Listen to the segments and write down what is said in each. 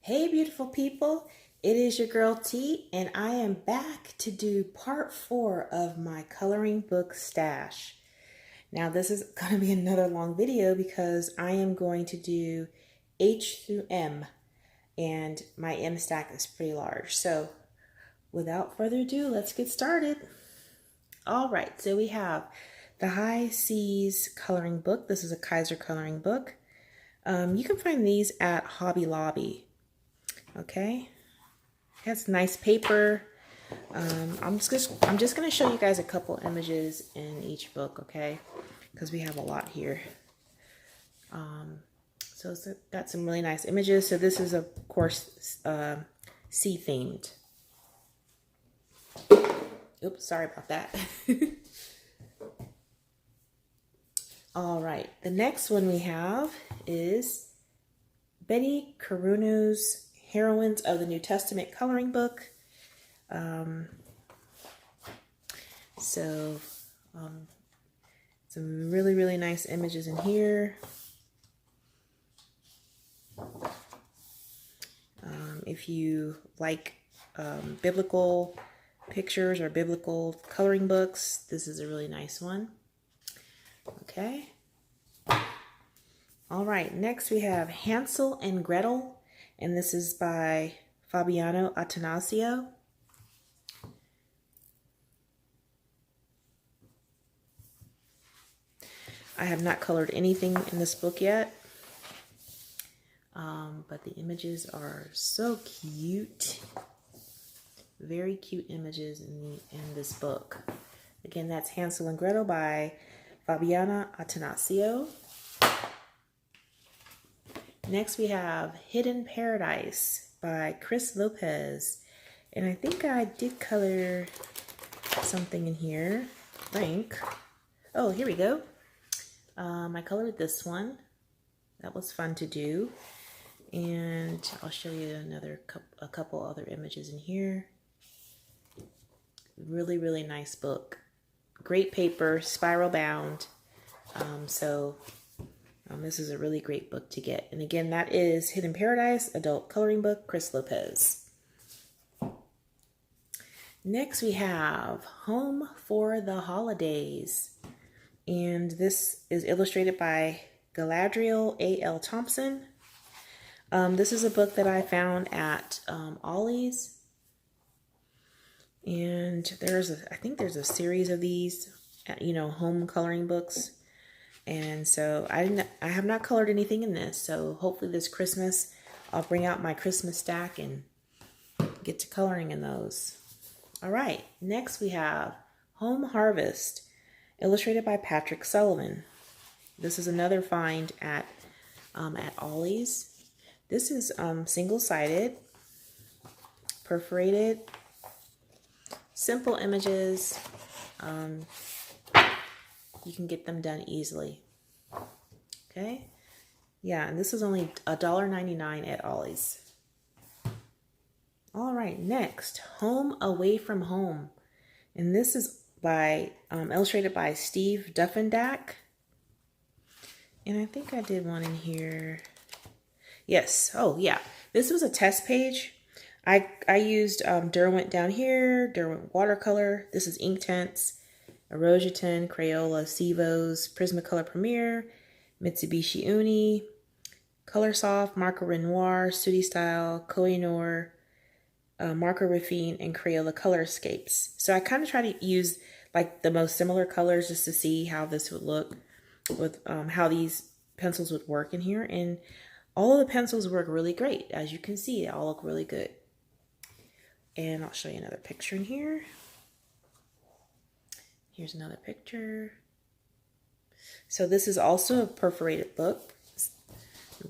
Hey, beautiful people. It is your girl T, and I am back to do part 4 of my coloring book stash. Now, this is going to be another long video because I am going to do H through M, and my M stack is pretty large. So, without further ado, let's get started. All right, so we have the High Seas coloring book. This is a Kaiser coloring book. You can find these at Hobby Lobby. Okay, it has nice paper. I'm just gonna show you guys a couple images in each book, okay? Because we have a lot here. So it's got some really nice images. So this is of course sea themed. Oops, sorry about that. All right, the next one we have is Betty Caruno's Heroines of the New Testament coloring book. Some really nice images in here. If you like biblical pictures or biblical coloring books, this is a really nice one. Okay. All right, next we have Hansel and Gretel, and this is by Fabiano Attanasio. I have not colored anything in this book yet, but the images are so cute. Very cute images in this book. Again, that's Hansel and Gretel by Fabiana Attanasio. Next we have Hidden Paradise by Chris Lopez. And I think I did color something in here. Oh, here we go. I colored this one. That was fun to do. And I'll show you a couple other images in here. Really nice book. Great paper, spiral bound. This is a really great book to get. And again, that is Hidden Paradise, adult coloring book, Chris Lopez. Next we have Home for the Holidays. And this is illustrated by Galadriel A.L. Thompson. This is a book that I found at Ollie's. And I think there's a series of these, home coloring books. And so I have not colored anything in this. So hopefully this Christmas, I'll bring out my Christmas stack and get to coloring in those. All right, next we have Home Harvest, illustrated by Patrick Sullivan. This is another find at Ollie's. This is single-sided, perforated, simple images. You can get them done easily. Okay? Yeah, and this is only $1.99 at Ollie's. All right, next, Home Away from Home. And this is illustrated by Steve Duffindak. And I think I did one in here. Yes, oh yeah. This was a test page. I used Derwent down here, Derwent watercolor. This is Inktense, Erosion, Crayola, Sivos, Prismacolor Premier, Mitsubishi Uni, Colorsoft, Marker Renoir, Sooty Style, Koh-i-Noor, Marker Raffine, and Crayola Color Escapes. So I kind of try to use like the most similar colors just to see how this would look with how these pencils would work in here. And all of the pencils work really great. As you can see, they all look really good. And I'll show you another picture in here. Here's another picture. So this is also a perforated book.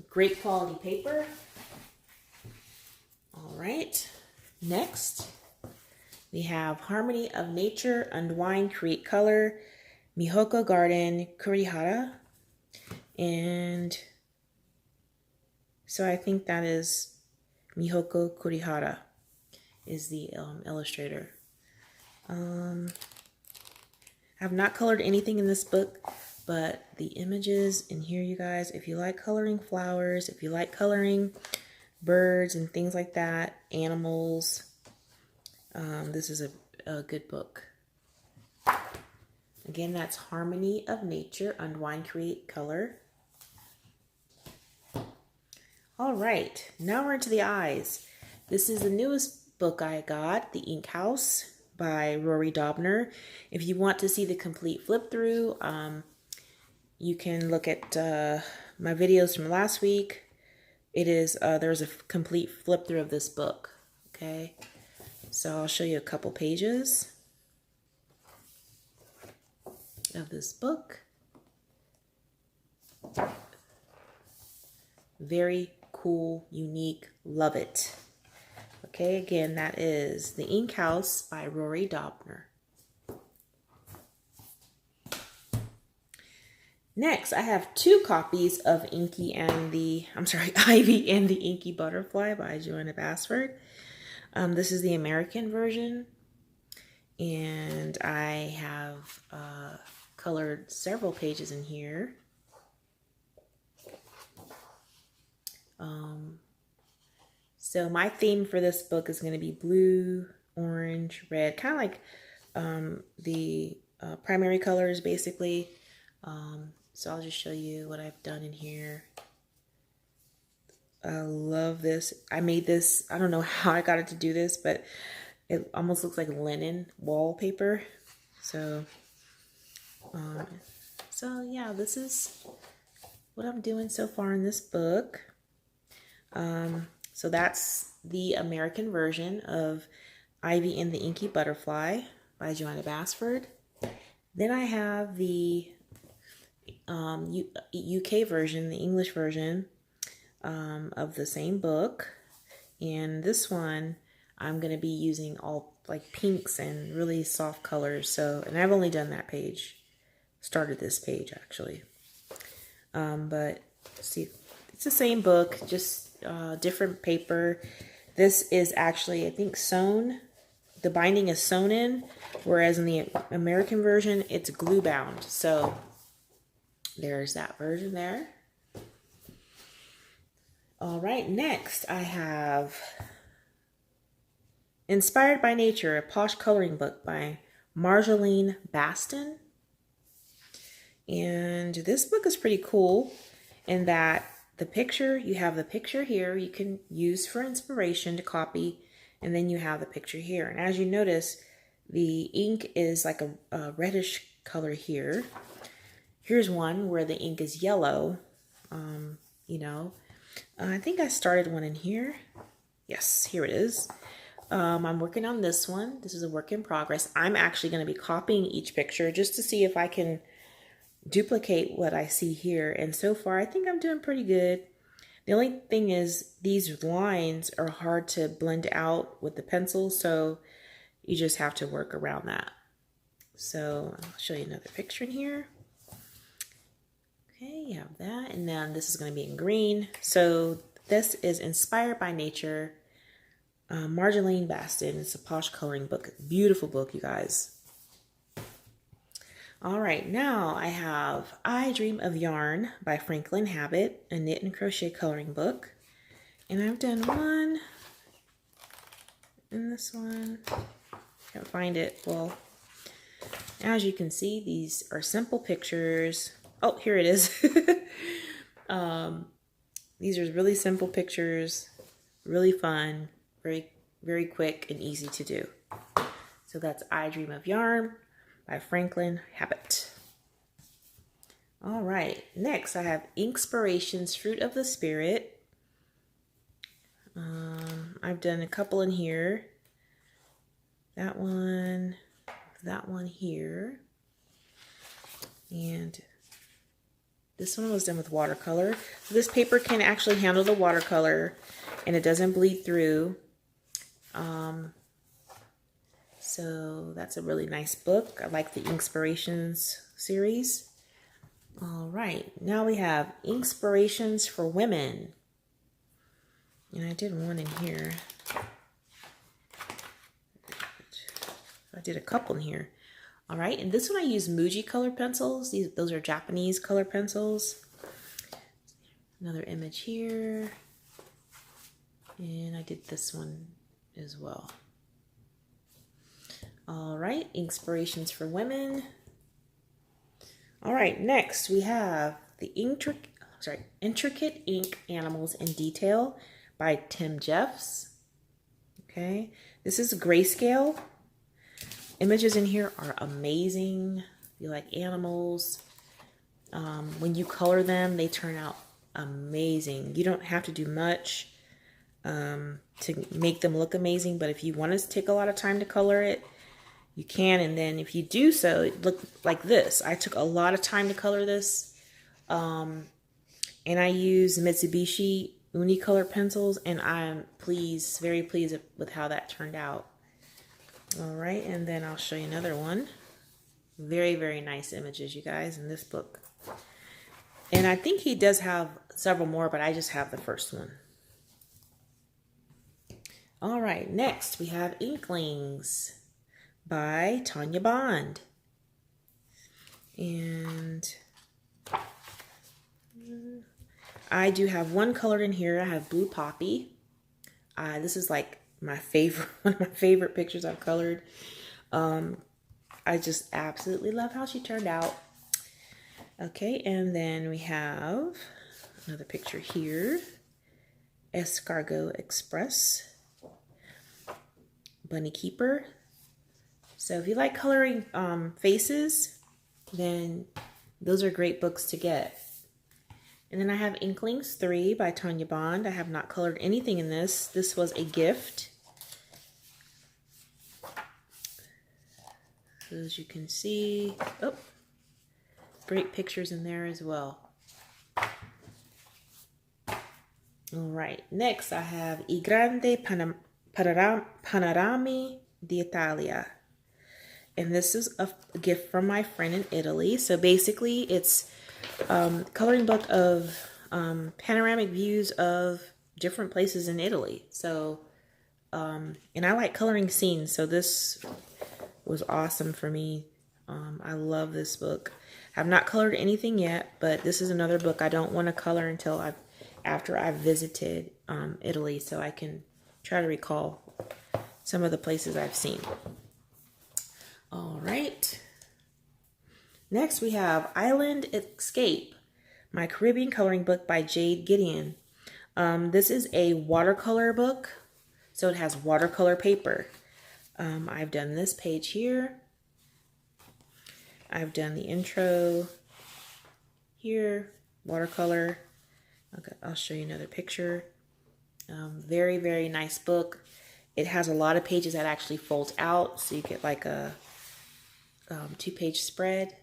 Great quality paper. All right. Next, we have Harmony of Nature, Unwind, Create Color, Mihoko Garden, Kurihara. And so I think that is Mihoko Kurihara is the illustrator. I have not colored anything in this book, but the images in here, you guys, if you like coloring flowers, if you like coloring birds and things like that, animals. This is a good book. Again, that's Harmony of Nature, Unwind, Create, Color. All right, now we're into the eyes. This is the newest book I got, The Ink House by Rory Dobner. If you want to see the complete flip through, you can look at my videos from last week. It is, there's a complete flip through of this book, okay? So I'll show you a couple pages of this book. Very cool, unique, love it. Okay, again, that is The Ink House by Rory Dobner. Next, I have 2 copies of Ivy and the Inky Butterfly by Joanna Basford. This is the American version, and I have colored several pages in here. So my theme for this book is going to be blue, orange, red, kind of like the primary colors, basically. So I'll just show you what I've done in here. I love this. I made this, I don't know how I got it to do this, but it almost looks like linen wallpaper. So, yeah, this is what I'm doing so far in this book. So that's the American version of Ivy and the Inky Butterfly by Joanna Basford. Then I have the UK version, the English version of the same book. And this one, I'm going to be using all like pinks and really soft colors. So, and I've only done that page, started this page actually. But see, it's the same book, just different paper. This is actually, I think, sewn. The binding is sewn in, whereas in the American version, it's glue bound. So there's that version there. All right, next I have Inspired by Nature, a posh coloring book by Marjolaine Baston. And this book is pretty cool in that the picture, you have the picture here you can use for inspiration to copy, and then you have the picture here. And as you notice, the ink is like a reddish color here. Here's one where the ink is yellow. I think I started one in here. Yes, here it is. I'm working on this one. This is a work in progress. I'm actually going to be copying each picture just to see if I can duplicate what I see here. And so far, I think I'm doing pretty good. The only thing is these lines are hard to blend out with the pencil, so you just have to work around that. So I'll show you another picture in here. Okay, you have that. And then this is going to be in green. So this is Inspired by Nature, Marjolaine Baston. It's a posh coloring book. Beautiful book, you guys. All right, now I have I Dream of Yarn by Franklin Habit, a knit and crochet coloring book. And I've done one in this one. Can't find it. Well, as you can see, these are simple pictures. Oh, here it is. These are really simple pictures, really fun, very, very quick and easy to do. So that's I Dream of Yarn by Franklin Habit. All right, next I have Inspirations, Fruit of the Spirit. I've done a couple in here. That one here. And this one was done with watercolor. So this paper can actually handle the watercolor and it doesn't bleed through. So that's a really nice book. I like the Inspirations series. All right, now we have Inspirations for Women. And I did one in here. I did a couple in here. All right, and this one I use Muji color pencils. Those are Japanese color pencils. Another image here. And I did this one as well. All right, Inspirations for Women. All right, next we have the Intricate Ink Animals in Detail by Tim Jeffs. Okay, this is Grayscale. Images in here are amazing. You like animals. When you color them, they turn out amazing. You don't have to do much to make them look amazing, but if you want to take a lot of time to color it, you can. And then if you do so, it look like this. I took a lot of time to color this, and I use Mitsubishi Unicolor pencils, and I'm very pleased with how that turned out. All right, and then I'll show you another one. Very, very nice images, you guys, in this book. And I think he does have several more, but I just have the first one. All right, next we have Inklings by Tanya Bond. And I do have one colored in here. I have Blue Poppy. This is like my favorite, one of my favorite pictures I've colored. I just absolutely love how she turned out. Okay, and then we have another picture here. Escargot Express. Bunny Keeper. So if you like coloring faces, then those are great books to get. And then I have Inklings 3 by Tanya Bond. I have not colored anything in this. This was a gift. So as you can see, oh, great pictures in there as well. All right, next I have I Grandi Panorami d'Italia. And this is a gift from my friend in Italy. So basically it's a coloring book of panoramic views of different places in Italy. So, and I like coloring scenes, so this was awesome for me. I love this book. I've not colored anything yet, but this is another book I don't want to color until after I've visited Italy, so I can try to recall some of the places I've seen. All right. Next we have Island Escape, my Caribbean coloring book by Jade Gideon. This is a watercolor book, so it has watercolor paper. I've done this page here. I've done the intro here, watercolor. Okay, I'll show you another picture. Very, very nice book. It has a lot of pages that actually fold out, so you get like a 2-page spread.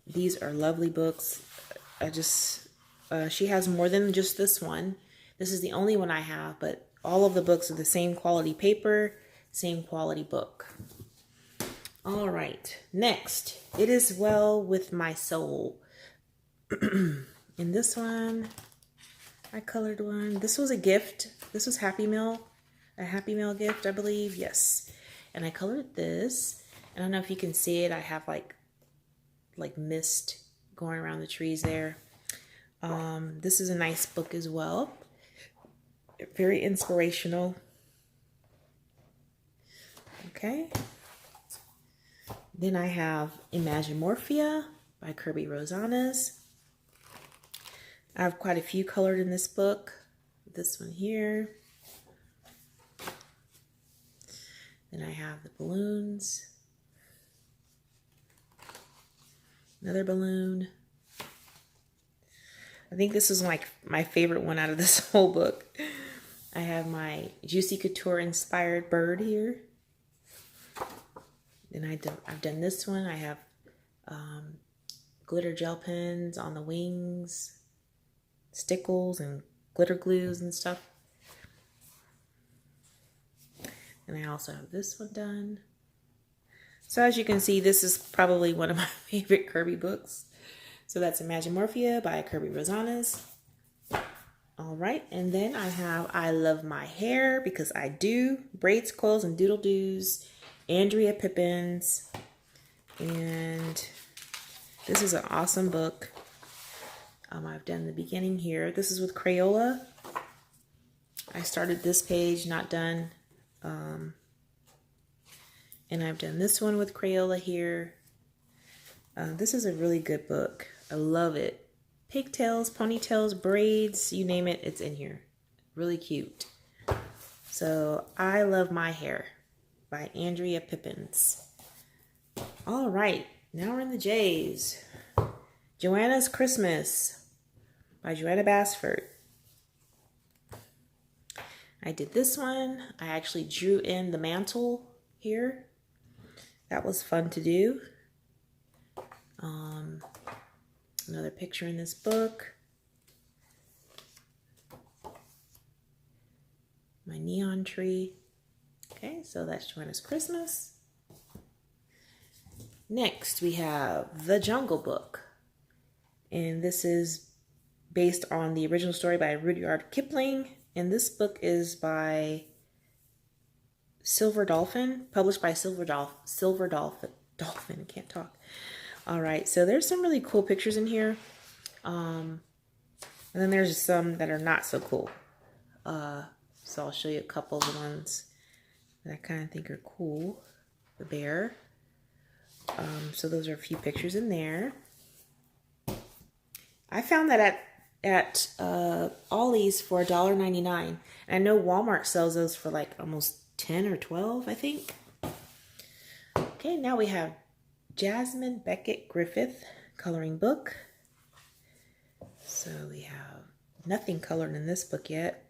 These are lovely books. She has more than just this one. This is the only one I have, but all of the books are the same quality paper, same quality book. All right, next, It Is Well With My Soul. In this one, I colored one. This was a gift. This was Happy Meal, a Happy Meal gift, I believe. Yes. And I colored this. I don't know if you can see it. I have like mist going around the trees there. This is a nice book as well. Very inspirational. Okay. Then I have Imagimorphia by Kirby Rosanes. I have quite a few colored in this book. This one here. Then I have the balloons. Another balloon. I think this is like my favorite one out of this whole book. I have my Juicy Couture inspired bird here. Then I've done this one. I have glitter gel pens on the wings, stickles and glitter glues and stuff. And I also have this one done. So as you can see, this is probably one of my favorite Kirby books. So that's Imagimorphia by Kirby Rosanes. All right, and then I have I Love My Hair Because I Do, Braids, Coils, and Doodle Doos, Andrea Pippins. And this is an awesome book. I've done the beginning here. This is with Crayola. I started this page, not done. And I've done this one with Crayola here. This is a really good book. I love it. Pigtails, ponytails, braids, you name it, it's in here. Really cute. So, I Love My Hair by Andrea Pippins. All right, now we're in the J's. Joanna's Christmas by Joanna Basford. I did this one. I actually drew in the mantle here. That was fun to do. Another picture in this book. My neon tree. Okay, so that's Joanna's Christmas. Next, we have The Jungle Book. And this is based on the original story by Rudyard Kipling. And this book is by Silver Dolphin, published by Silver Dolphin, I can't talk. All right, so there's some really cool pictures in here. And then there's some that are not so cool. So I'll show you a couple of the ones that I kind of think are cool. The bear. So those are a few pictures in there. I found that at Ollie's for $1.99. I know Walmart sells those for like almost 10 or 12, I think. Okay, now we have Jasmine Beckett Griffith coloring book. So we have nothing colored in this book yet,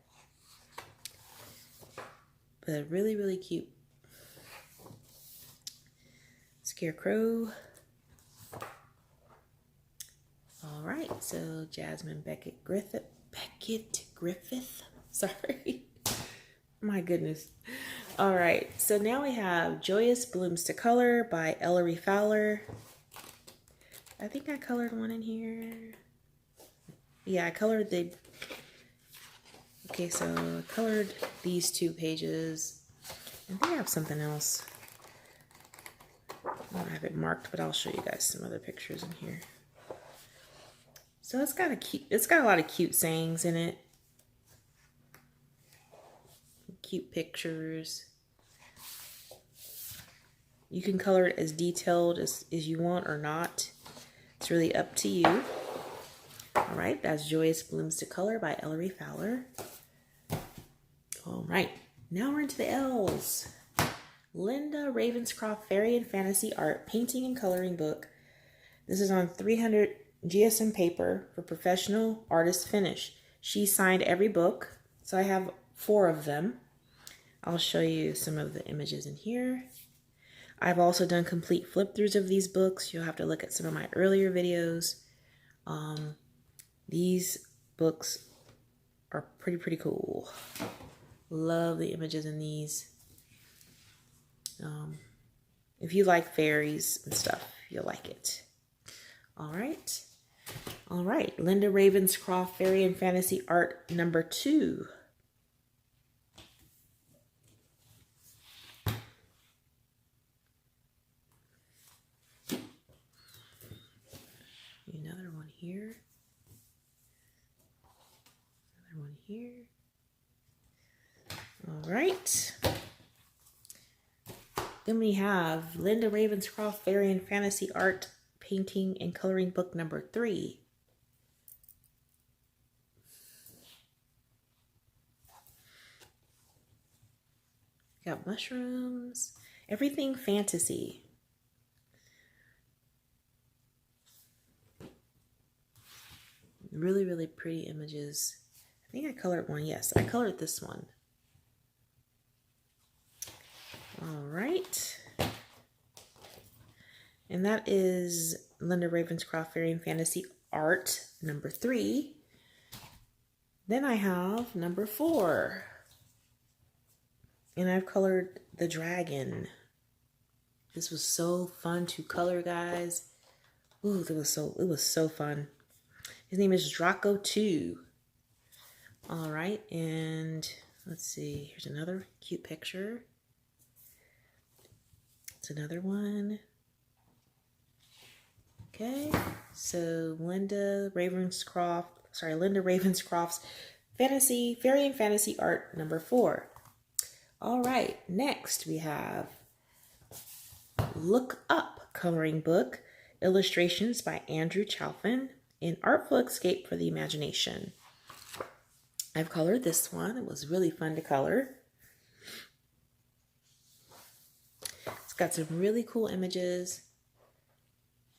but really, really cute. Scarecrow. All right, so Jasmine Beckett Griffith. Sorry. My goodness. All right, so now we have Joyous Blooms to Color by Ellery Fowler. I think I colored one in here. Yeah, I colored the... Okay, so I colored these 2 pages. I think I have something else. I don't have it marked, but I'll show you guys some other pictures in here. So it's got a lot of cute sayings in it. Cute pictures. You can color it as detailed as you want or not. It's really up to you. All right, that's Joyous Blooms to Color by Ellery Fowler. All right, now we're into the L's. Linda Ravenscroft Fairy and Fantasy Art Painting and Coloring Book. This is on 300 GSM paper for professional artist finish. She signed every book, so I have 4 of them. I'll show you some of the images in here. I've also done complete flip-throughs of these books. You'll have to look at some of my earlier videos. These books are pretty cool. Love the images in these. If you like fairies and stuff, you'll like it. All right. Linda Ravenscroft Fairy and Fantasy Art number 2. Another one here. Another one here. All right. Then we have Linda Ravenscroft Fairy and Fantasy Art Painting and Coloring Book number 3. Got mushrooms, everything fantasy. Really pretty images. I think I colored one. Yes, I colored this one. All right. And that is Linda Ravenscroft Fairy and Fantasy Art number 3. Then I have number 4. And I've colored the dragon. This was so fun to color, guys. Ooh, it was so fun. His name is Draco 2. All right, and let's see. Here's another cute picture. It's another one. Okay, so Linda Ravenscroft's Fairy and Fantasy Art number 4. All right, next we have Look Up coloring book, illustrations by Andrew Chalfin, an artful escape for the imagination. I've colored this one. It was really fun to color. It's got some really cool images.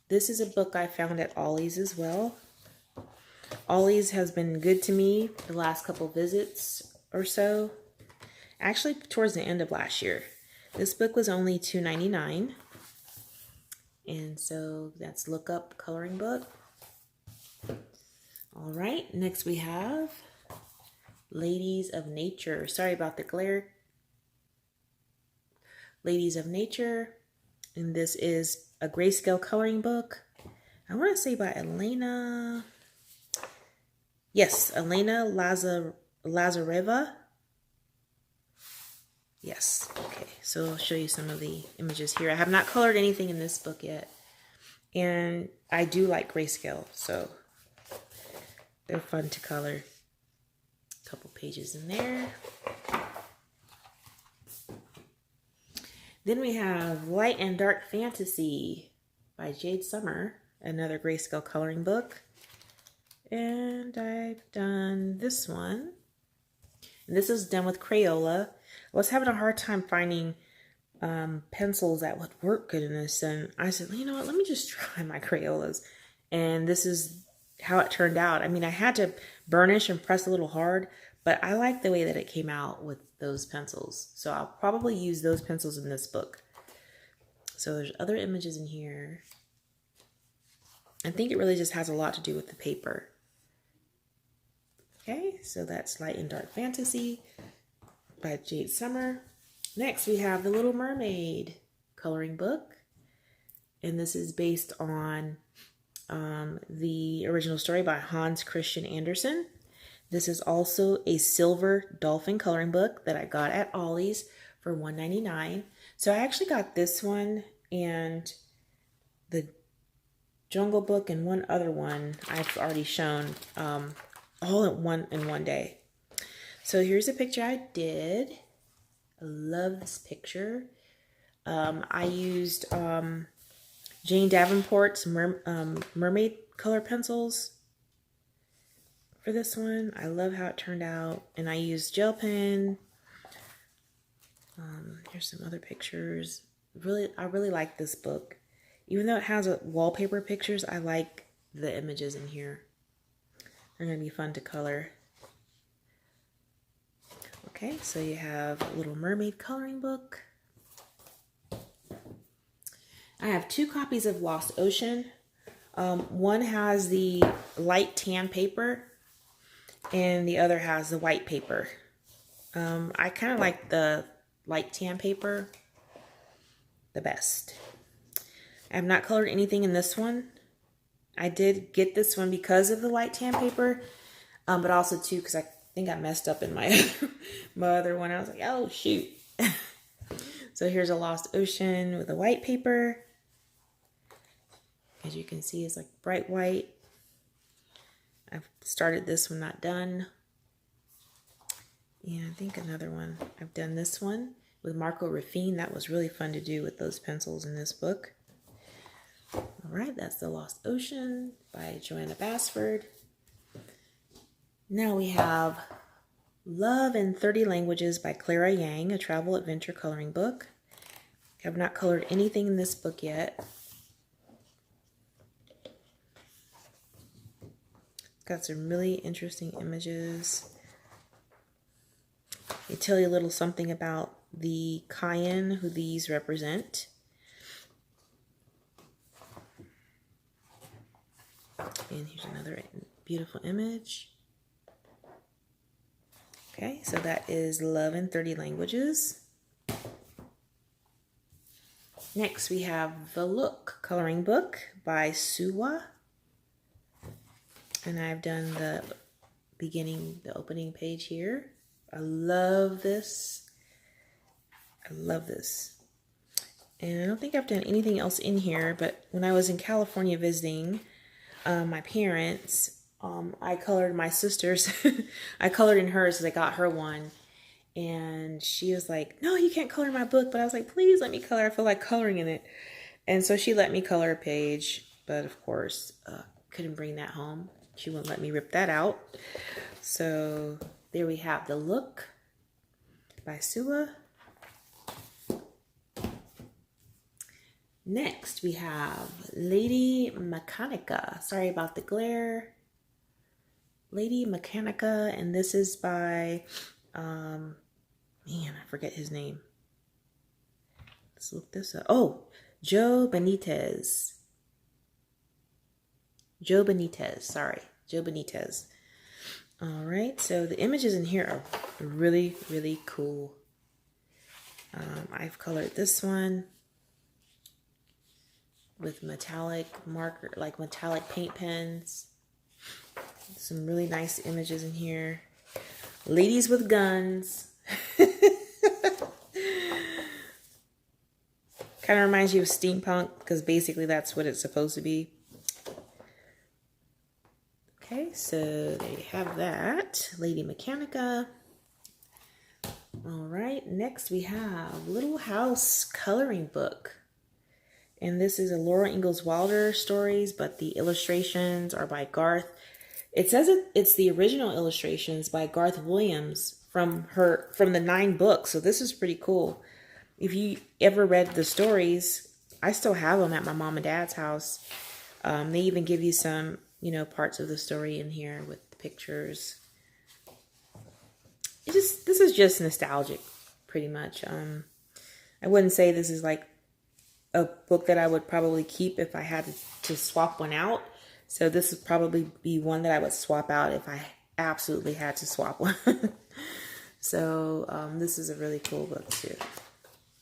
This is a book I found at Ollie's as well. Ollie's has been good to me the last couple visits or so. Actually, towards the end of last year. This book was only $2.99. And so that's Look Up coloring book. All right, next we have Ladies of Nature. Sorry about the glare. Ladies of Nature. And this is a grayscale coloring book. I want to say by Elena. Yes, Elena Lazareva. Yes, okay. So I'll show you some of the images here. I have not colored anything in this book yet. And I do like grayscale, so they're fun to color. A couple pages in there. Then we have Light and Dark Fantasy by Jade Summer, another grayscale coloring book. And I've done this one. And this is done with Crayola. I was having a hard time finding pencils that would work good in this. And I said, you know what, let me just try my Crayolas. And this is how it turned out. I mean, I had to burnish and press a little hard, but I like the way that it came out with those pencils. So I'll probably use those pencils in this book. So there's other images in here. I think it really just has a lot to do with the paper. Okay, so that's Light and Dark Fantasy by Jade Summer. Next, we have The Little Mermaid coloring book. And this is based on the original story by Hans Christian Andersen. This is also a silver dolphin coloring book that I got at Ollie's for $1.99. So I actually got this one and the Jungle Book and one other one I've already shown all in one day. So here's a picture I did. I love this picture. I used Jane Davenport's mermaid color pencils for this one. I love how it turned out. And I used gel pen. Here's some other pictures. I really like this book. Even though it has wallpaper pictures, I like the images in here. They're going to be fun to color. Okay, so you have Little Mermaid coloring book. I have 2 copies of Lost Ocean. One has the light tan paper and the other has the white paper. I kind of like the light tan paper the best. I have not colored anything in this one. I did get this one because of the light tan paper, but also too because I think I messed up in my other one. I was like, oh shoot. So here's a Lost Ocean with a white paper. As you can see, it's like bright white. I've started this one, not done. And I think another one. I've done this one with Marco Raffine. That was really fun to do with those pencils in this book. All right, that's The Lost Ocean by Joanna Basford. Now we have Love in 30 Languages by Clara Yang, a travel adventure coloring book. I have not colored anything in this book yet. It's got some really interesting images. They tell you a little something about the Kayan, who these represent. And here's another beautiful image. Okay, so that is Love in 30 Languages. Next, we have The Look coloring book by Suwa. And I've done the opening page here. I love this. I love this. And I don't think I've done anything else in here, but when I was in California visiting my parents, I colored my sister's. I colored in hers because I got her one. And she was like, no, you can't color my book. But I was like, please let me color. I feel like coloring in it. And so she let me color a page. But of course, couldn't bring that home. She wouldn't let me rip that out. So there we have The Look by Sua. Next, we have Lady Mechanica. Sorry about the glare. Lady Mechanica, and this is by, man, I forget his name. Let's look this up. Oh, Joe Benitez. Joe Benitez, sorry. Joe Benitez. All right, so the images in here are really, really cool. I've colored this one with metallic marker, like metallic paint pens. Some really nice images in here. Ladies with guns. Kind of reminds you of steampunk because basically that's what it's supposed to be. Okay, so there you have that. Lady Mechanica. All right, next we have Little House coloring book. And this is a Laura Ingalls Wilder stories, but the illustrations are by Garth. It says it's the original illustrations by Garth Williams from the 9 books. So this is pretty cool. If you ever read the stories, I still have them at my mom and dad's house. They even give you some, parts of the story in here with the pictures. This is just nostalgic, pretty much. I wouldn't say this is like a book that I would probably keep if I had to swap one out. So this would probably be one that I would swap out if I absolutely had to swap one. So this is a really cool book too.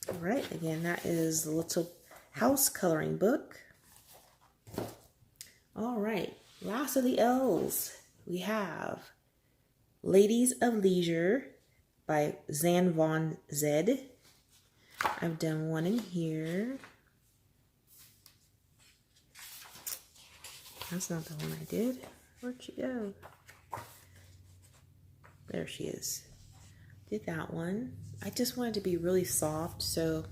All right, again, that is the Little House coloring book. All right, last of the L's, we have Ladies of Leisure by Zan Von Zed. I've done one in here. That's not the one I did. Where'd she go? There she is. Did that one. I just wanted to be really soft, so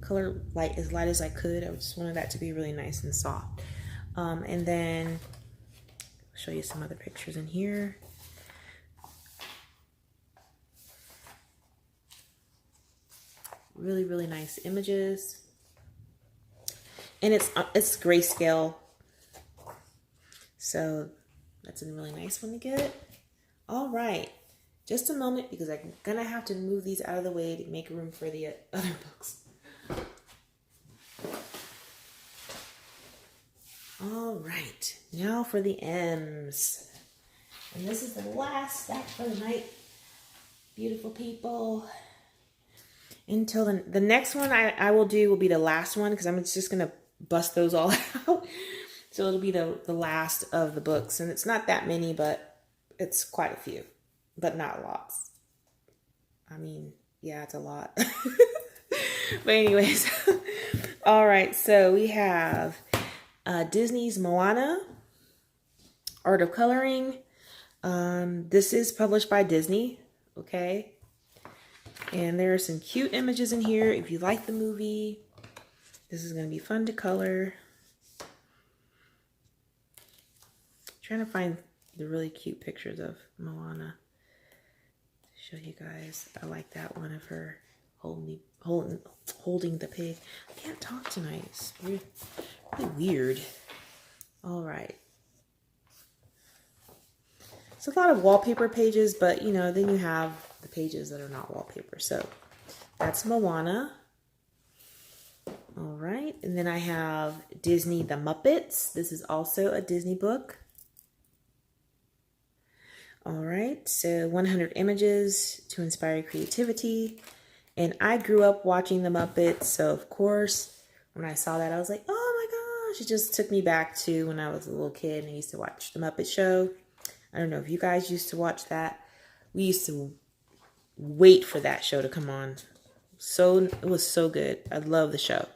color as light as I could. I just wanted that to be really nice and soft. And then I'll show you some other pictures in here. Really, really nice images. And it's grayscale. So that's a really nice one to get. All right. Just a moment because I'm going to have to move these out of the way to make room for the other books. All right. Now for the M's. And this is the last stack for the night. Beautiful people. Until the next one I will do will be the last one because I'm just going to bust those all out. So it'll be the last of the books. And it's not that many, but it's quite a few. But not lots. I mean, yeah, it's a lot. But anyways. All right, so we have Disney's Moana, Art of Coloring. This is published by Disney, okay? And there are some cute images in here. If you like the movie, this is going to be fun to color. Trying to find the really cute pictures of Moana to show you guys. I like that one of her holding the pig. I can't talk tonight. It's really weird. All right. It's a lot of wallpaper pages, but then you have the pages that are not wallpaper. So that's Moana. All right. And then I have Disney The Muppets. This is also a Disney book. All right, so 100 images to inspire creativity. And I grew up watching The Muppets, so of course, when I saw that, I was like, oh my gosh, it just took me back to when I was a little kid and I used to watch The Muppet Show. I don't know if you guys used to watch that. We used to wait for that show to come on. It was so good. I love the show.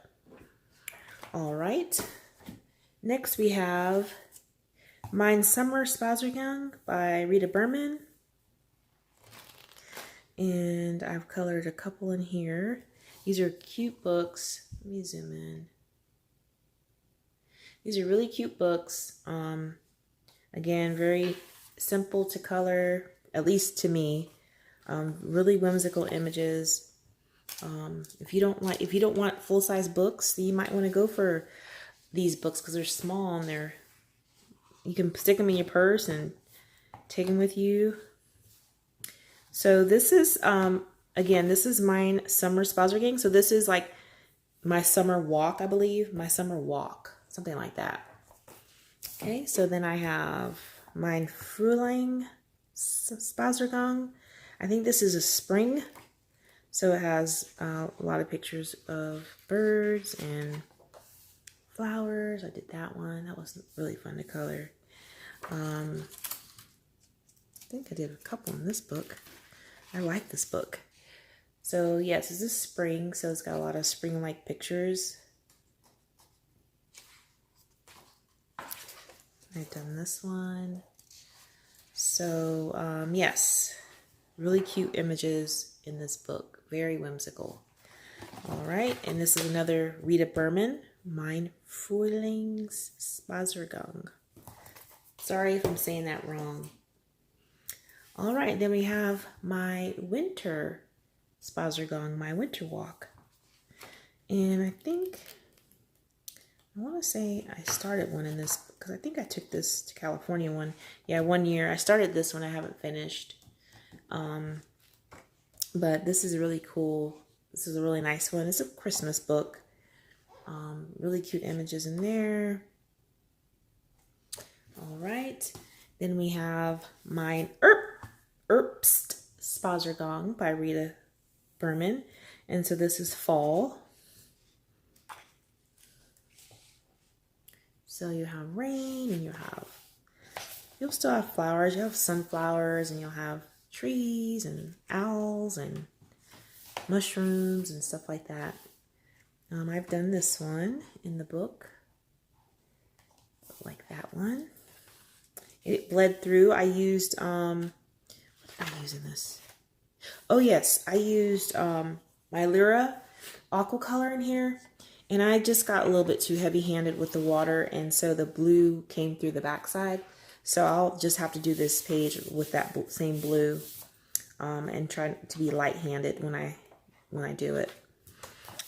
All right, next we have Mine Summer Spaziergang by Rita Berman. And I've colored a couple in here. These are cute books. Let me zoom in. These are really cute books. Again, very simple to color, at least to me. Really whimsical images. If you don't want full-size books, then you might want to go for these books because they're small and you can stick them in your purse and take them with you. So this is again, this is mine Summer Spaziergang. So this is like my summer walk, I believe. My summer walk, something like that. Okay, so then I have mine Frühling Spaziergang. I think this is a spring. So it has a lot of pictures of birds and flowers. I did that one. That was really fun to color. I think I did a couple in this book. I like this book. So yes, this is spring. So it's got a lot of spring-like pictures. I've done this one. So yes, really cute images in this book. Very whimsical. All right, and this is another Rita Berman, Mein Frühlingsspaziergang. Sorry if I'm saying that wrong. All right, then we have my winter Spaziergang, my winter walk. And I want to say I started one in this, because I think I took this to California one. Yeah, 1 year. I started this one, I haven't finished. But this is really cool. This is a really nice one. It's a Christmas book. Really cute images in there. All right. Then we have my Herbst Spaziergang by Rita Berman. And so this is fall. So you have rain and you'll still have flowers. You have sunflowers and you'll have trees and owls and mushrooms and stuff like that. I've done this one in the book, like that one. It bled through. I used, what did I use in this? Oh yes, I used my Lyra aqua color in here, and I just got a little bit too heavy-handed with the water, and so the blue came through the backside. So I'll just have to do this page with that same blue, and try to be light-handed when I do it.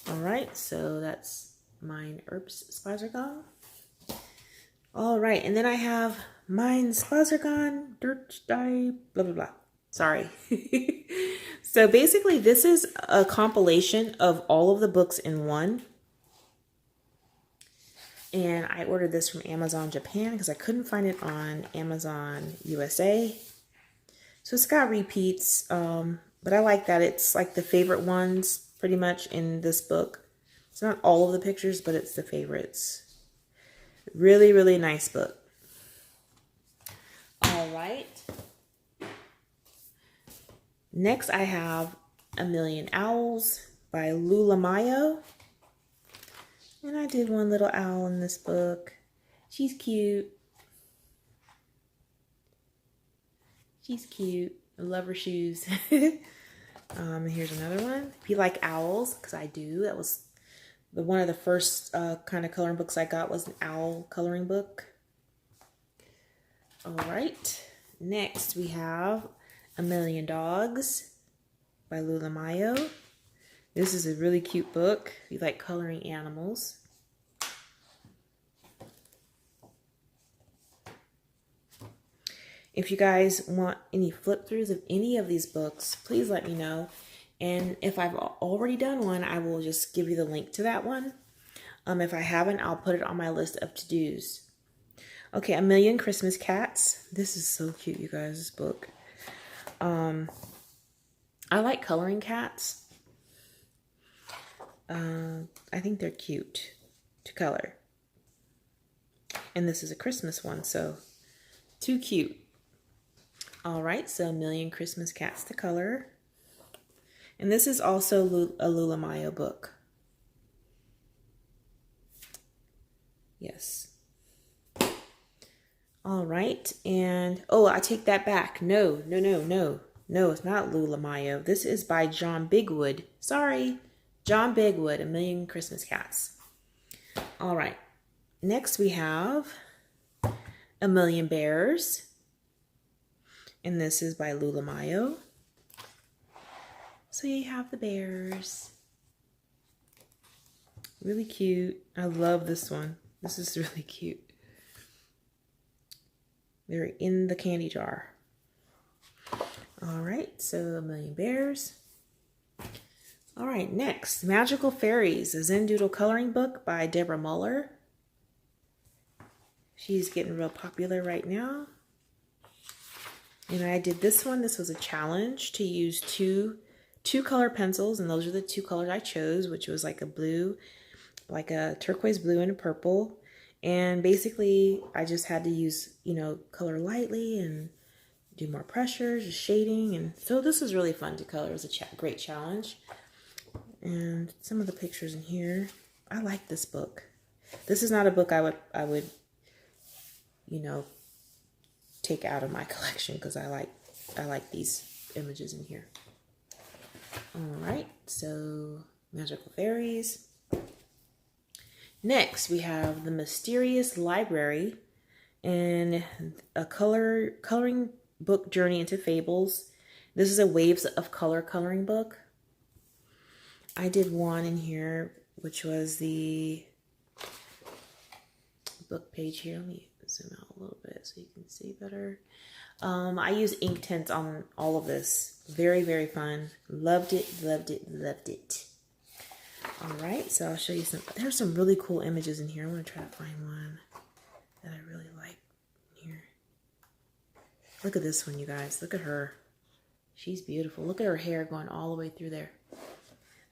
All right, so that's mine Herbst Spaziergang. All right, and then I have mine Spaziergang Dirt Dye blah blah blah. Sorry. So basically, this is a compilation of all of the books in one. And I ordered this from Amazon Japan because I couldn't find it on Amazon USA. So it's got repeats, but I like that. It's like the favorite ones pretty much in this book. It's not all of the pictures, but it's the favorites. Really, really nice book. All right. Next, I have A Million Owls by Lula Mayo. And I did one little owl in this book. She's cute. She's cute. I love her shoes. Here's another one. If you like owls, because I do. That was one of the first kind of coloring books I got was an owl coloring book. All right. Next, we have A Million Dogs by Lula Mayo. This is a really cute book if you like coloring animals. If you guys want any flip throughs of any of these books, please let me know. And if I've already done one, I will just give you the link to that one. If I haven't, I'll put it on my list of to-dos. Okay, A Million Christmas Cats. This is so cute, you guys, this book. I like coloring cats. I think they're cute to color. And this is a Christmas one, so too cute. All right, so A Million Christmas Cats to color. And this is also a Lula Mayo book. Yes. All right, and oh, I take that back. No, no, no, no. No, it's not Lula Mayo. This is by John Bigwood. Sorry, John Bigwood, A Million Christmas Cats. All right, next we have A Million Bears. And this is by Lula Mayo. So you have the bears. Really cute. I love this one. This is really cute. They're in the candy jar. All right, so A Million Bears. All right, next, Magical Fairies, a Zen Doodle coloring book by Deborah Muller. She's getting real popular right now. And I did this one. This was a challenge to use two color pencils, and those are the two colors I chose, which was like a blue, like a turquoise blue and a purple. And basically, I just had to use, you know, color lightly and do more pressure, just shading. And so this was really fun to color. It was a great challenge. And some of the pictures in here. I like this book. This is not a book I would, you know, take out of my collection because I like these images in here. All right, so Magical Fairies. Next, we have The Mysterious Library and a coloring book journey into fables. This is a Waves of Color coloring book. I did one in here, which was the book page here. Let me zoom out a little bit so you can see better. I use ink tints on all of this. Very, very fun. Loved it, loved it, loved it. All right, so I'll show you some. There's some really cool images in here. I'm going to try to find one that I really like here. Look at this one, you guys. Look at her. She's beautiful. Look at her hair going all the way through there.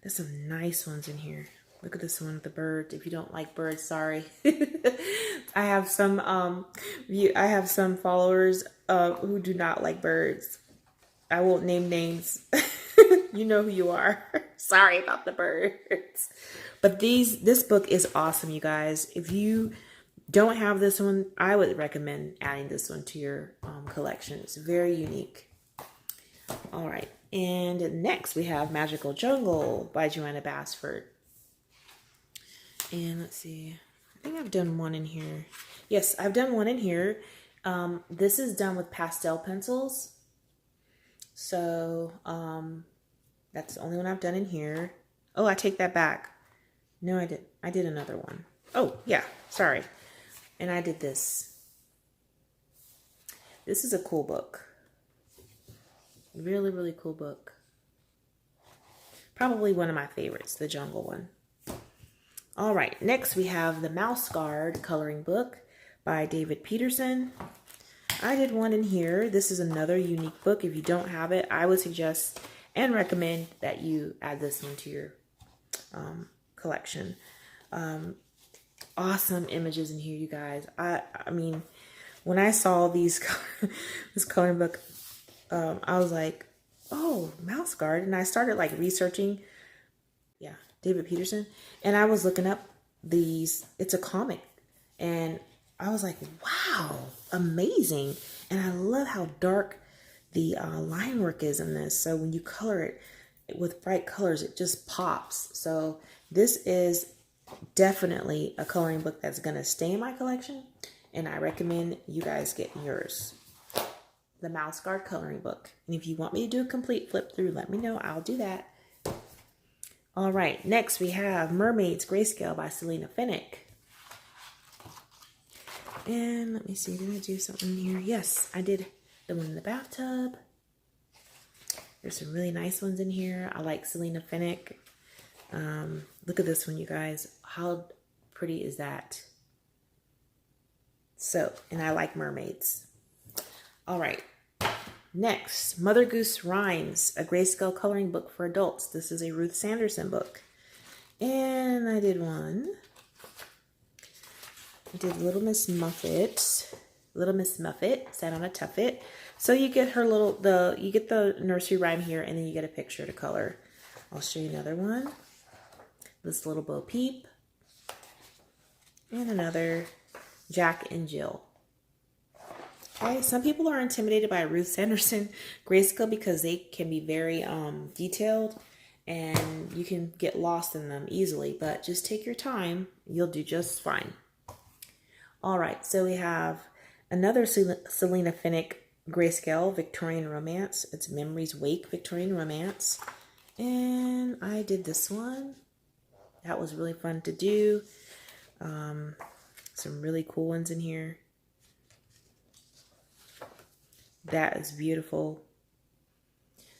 There's some nice ones in here. Look at this one with the birds. If you don't like birds, sorry. I have some followers who do not like birds. I won't name names. You know who you are. Sorry about the birds. But this book is awesome, you guys. If you don't have this one, I would recommend adding this one to your collection. It's very unique. All right. And next we have Magical Jungle by Joanna Basford. And let's see. I think I've done one in here. Yes, I've done one in here. This is done with pastel pencils. So, that's the only one I've done in here. Oh, I take that back. No, I did another one. Oh, yeah, sorry. And I did this. This is a cool book. Really, really cool book. Probably one of my favorites, the jungle one. All right, next we have the Mouse Guard coloring book by David Peterson. I did one in here. This is another unique book. If you don't have it, I would suggest and recommend that you add this one to your collection. Awesome images in here, you guys. I mean, when I saw this coloring book, I was like, oh, Mouse Guard. And I started like researching, yeah, David Peterson. And I was looking up it's a comic. And I was like, wow, amazing. And I love how dark the line work is in this. So when you color it with bright colors, it just pops. So this is definitely a coloring book that's going to stay in my collection. And I recommend you guys get yours. The Mouse Guard coloring book. And if you want me to do a complete flip through, let me know. I'll do that. All right. Next, we have Mermaids Grayscale by Selena Finnick. And let me see. Did I do something here? Yes, I did the one in the bathtub. There's some really nice ones in here. I like Selena Finnick. Look at this one, you guys. How pretty is that? So, and I like mermaids. All right. Next, Mother Goose Rhymes, a grayscale coloring book for adults. This is a Ruth Sanderson book. And I did one. I did Little Miss Muffet. Little Miss Muffet sat on a tuffet. So you get her you get the nursery rhyme here, and then you get a picture to color. I'll show you another one. This Little Bo Peep. And another Jack and Jill. Okay, some people are intimidated by Ruth Sanderson Grayscale because they can be very detailed and you can get lost in them easily, but just take your time. You'll do just fine. All right, so we have another Selena Finnick Grayscale Victorian Romance. It's Memories Wake Victorian Romance. And I did this one. That was really fun to do. Some really cool ones in here. That is beautiful.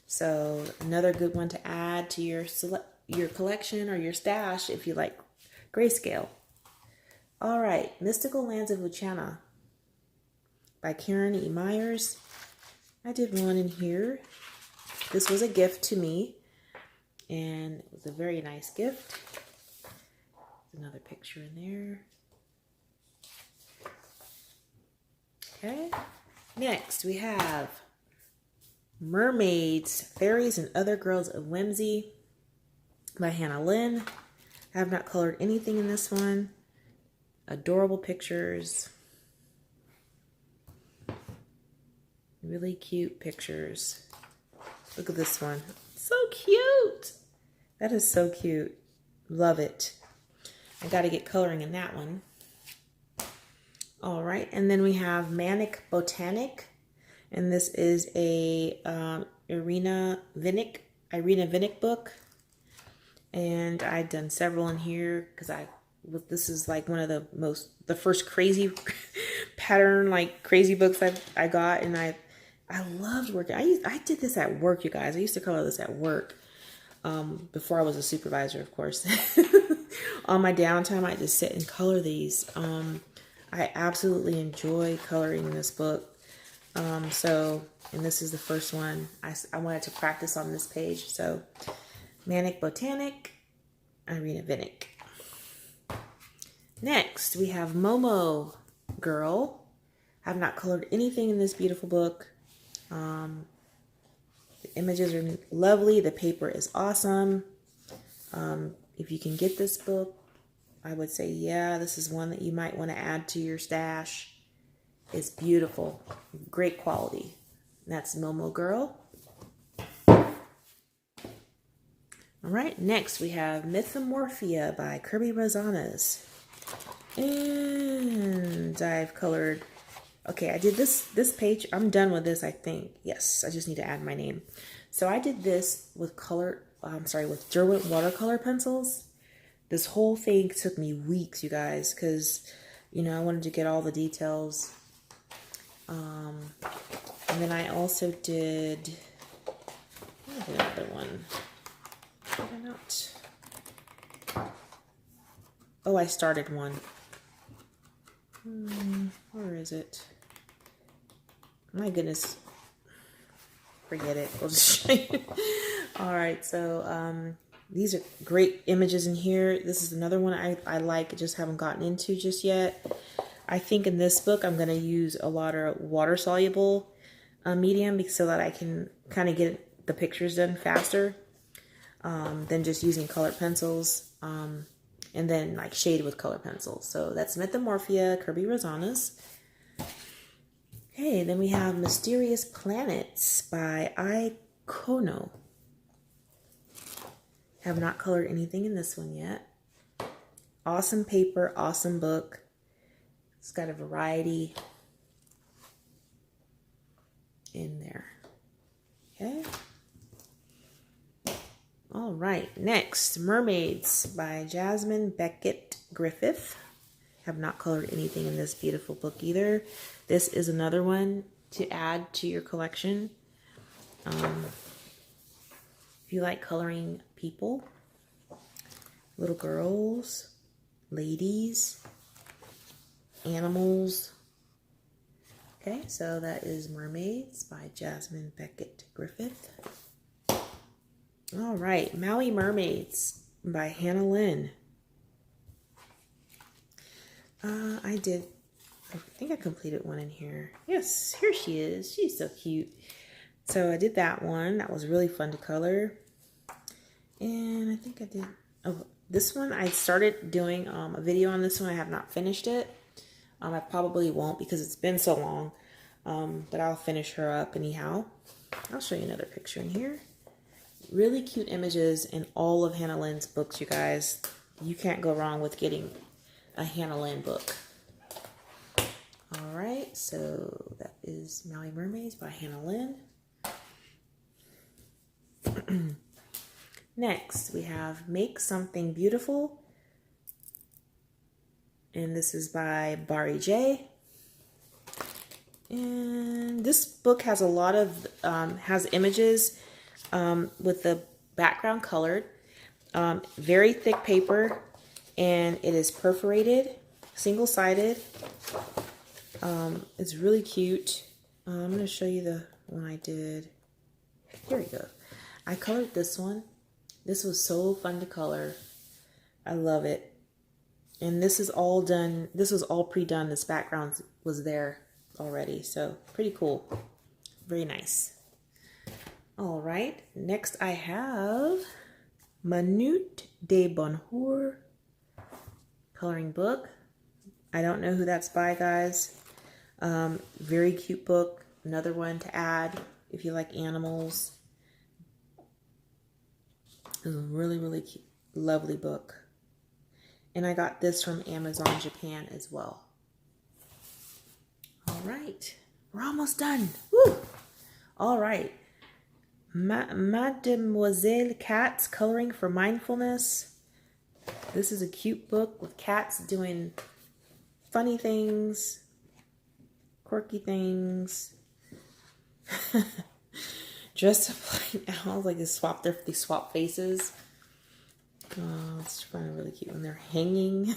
So another good one to add to your collection or your stash if you like Grayscale. All right, Mystical Lands of Luciana by Karen E. Myers. I did one in here. This was a gift to me, and it was a very nice gift. There's another picture in there. Okay, next we have Mermaids, Fairies, and Other Girls of Whimsy by Hannah Lynn. I have not colored anything in this one. Adorable pictures. Really cute pictures. Look at this one. So cute. That is so cute. Love it. I got to get coloring in that one. All right. And then we have Manic Botanic. And this is a Irina Vinnick book. And I've done several in here because this is like one of the first crazy pattern, like crazy books I got. And I loved working. I did this at work, you guys. I used to color this at work before I was a supervisor, of course. On my downtime, I just sit and color these. I absolutely enjoy coloring this book. And this is the first one. I wanted to practice on this page. So Manic Botanic, Irina Vinnick. Next, we have Momo Girl. I have not colored anything in this beautiful book. The images are lovely. The paper is awesome. If you can get this book, I would say, yeah, this is one that you might want to add to your stash. It's beautiful. Great quality. That's Momo Girl. All right, next we have Mythomorphia by Kirby Rosanas. And I've colored, okay, I did this page. I'm done with this, I think. Yes, I just need to add my name. So I did this with with Derwent watercolor pencils. This whole thing took me weeks, you guys, because, I wanted to get all the details. And then I also did another one. Did I not? Oh, I started one. Where is it? My goodness. Forget it. We'll just show you. All right, so these are great images in here. This is another one I like, just haven't gotten into just yet. I think in this book I'm going to use a lot of water-soluble medium so that I can kind of get the pictures done faster than just using colored pencils. And then like shade with color pencils. So that's Mythomorphia, Kirby Rosanas. Okay, then we have Mysterious Planets by I. Kono. Have not colored anything in this one yet. Awesome paper, awesome book. It's got a variety in there. Okay. All right, next, Mermaids by Jasmine Beckett Griffith. Have not colored anything in this beautiful book either. This is another one to add to your collection. If you like coloring people, little girls, ladies, animals. Okay, so that is Mermaids by Jasmine Beckett Griffith. All right, Maui Mermaids by Hannah Lynn. I think I completed one in here. Yes, here she is. She's so cute. So I did that one. That was really fun to color. And I think I did, this one, I started doing a video on this one. I have not finished it. I probably won't because it's been so long. but I'll finish her up anyhow. I'll show you another picture in here. Really cute images in all of Hannah Lynn's books, you guys. You can't go wrong with getting a Hannah Lynn book. All right, so that is Maui Mermaids by Hannah Lynn. Next, we have Make Something Beautiful. And this is by Bari J. And this book has a lot of, has images with the background colored. Very thick paper, and it is perforated, single-sided. It's really cute. I'm going to show you the one I did. Here we go. I colored this one. This was so fun to color. I love it. And this is all done. This was all pre-done. This background was there already. So pretty cool. Very nice. All right. Next I have Manute de Bonheur coloring book. I don't know who that's by, guys. Very cute book. Another one to add if you like animals. It's a really, really cute, lovely book. And I got this from Amazon Japan as well. All right. We're almost done. Woo! All right. Mademoiselle Cats Coloring for Mindfulness. This is a cute book with cats doing funny things, quirky things. Dressed up like owls, like they swap faces. Oh, it's kind of really cute when they're hanging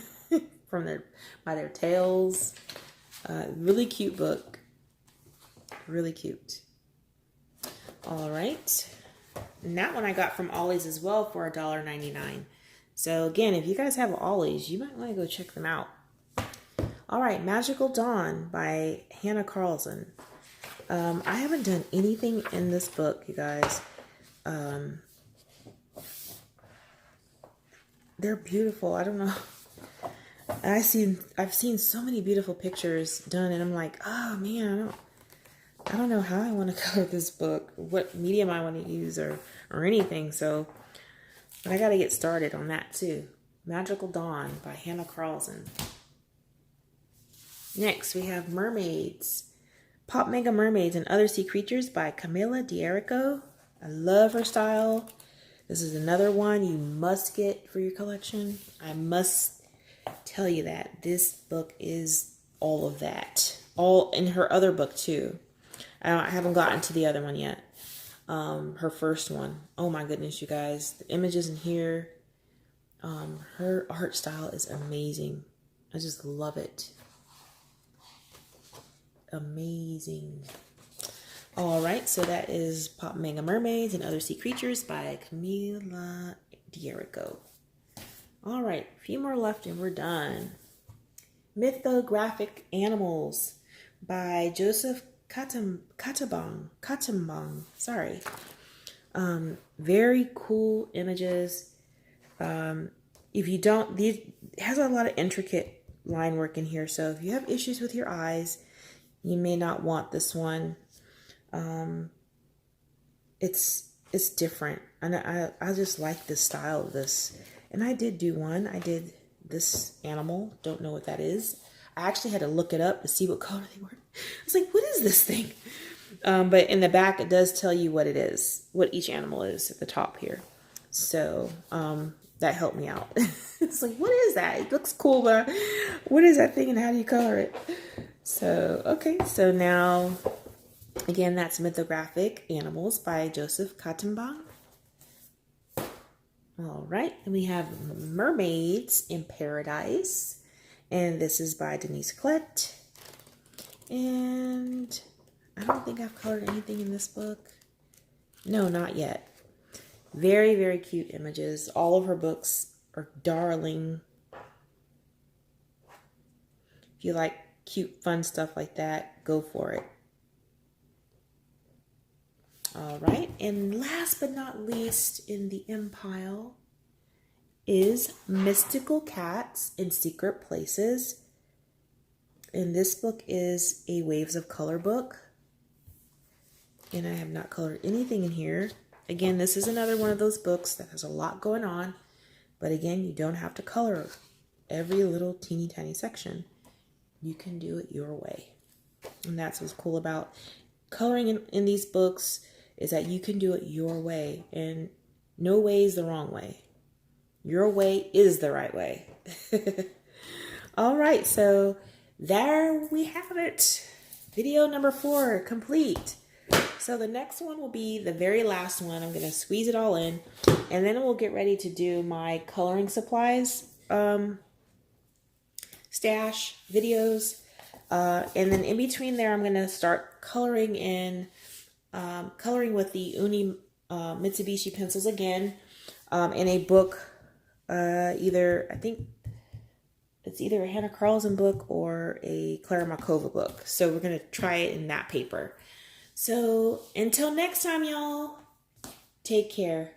by their tails. Really cute book. Really cute. All right. And that one I got from Ollie's as well for $1.99. So again, if you guys have Ollie's, you might want to go check them out. All right, Magical Dawn by Hannah Carlson. I haven't done anything in this book, you guys. They're beautiful. I don't know. I've seen so many beautiful pictures done, and I'm like, oh man, I don't know how I want to color this book, what medium I want to use, or anything. So, but I got to get started on that too. Magical Dawn by Hannah Carlson. Next, we have Mermaids. Pop Mega Mermaids and Other Sea Creatures by Camila D'Erico. I love her style. This is another one you must get for your collection. I must tell you that this book is all of that. All in her other book too. I haven't gotten to the other one yet. Her first one. Oh my goodness, you guys. The images in here. Her art style is amazing. I just love it. Amazing. All right, so that is Pop Mega Mermaids and Other Sea Creatures by Camila D'Erico. All right, a few more left and we're done. Mythographic Animals by Joseph Katambang. Sorry. Very cool images. If you don't, it has a lot of intricate line work in here. So if you have issues with your eyes, you may not want this one. It's different, and I just like the style of this. And I did do one. I did this animal. Don't know what that is. I actually had to look it up to see what color they were. I was like, what is this thing? But in the back, it does tell you what it is, what each animal is at the top here. So that helped me out. It's like, what is that? It looks cool, but what is that thing and how do you color it? So, okay. So now, again, that's Mythographic Animals by Joseph Katambang. All right. And we have Mermaids in Paradise. And this is by Denise Klett. And I don't think I've colored anything in this book. No, not yet. Very, very cute images. All of her books are darling. If you like cute, fun stuff like that, go for it. All right. And last but not least in the Empile is Mystical Cats in Secret Places. And this book is a Waves of Color book. And I have not colored anything in here. Again, this is another one of those books that has a lot going on. But again, you don't have to color every little teeny tiny section. You can do it your way. And that's what's cool about coloring in these books, is that you can do it your way. And no way is the wrong way. Your way is the right way. All right, so there we have it. Video number 4 complete. So the next one will be the very last one. I'm going to squeeze it all in, and then we'll get ready to do my coloring supplies stash videos. And then in between there, I'm going to start coloring with the Uni Mitsubishi pencils again in a book. I think it's either a Hannah Carlson book or a Clara Markova book. So we're going to try it in that paper. So until next time, y'all, take care.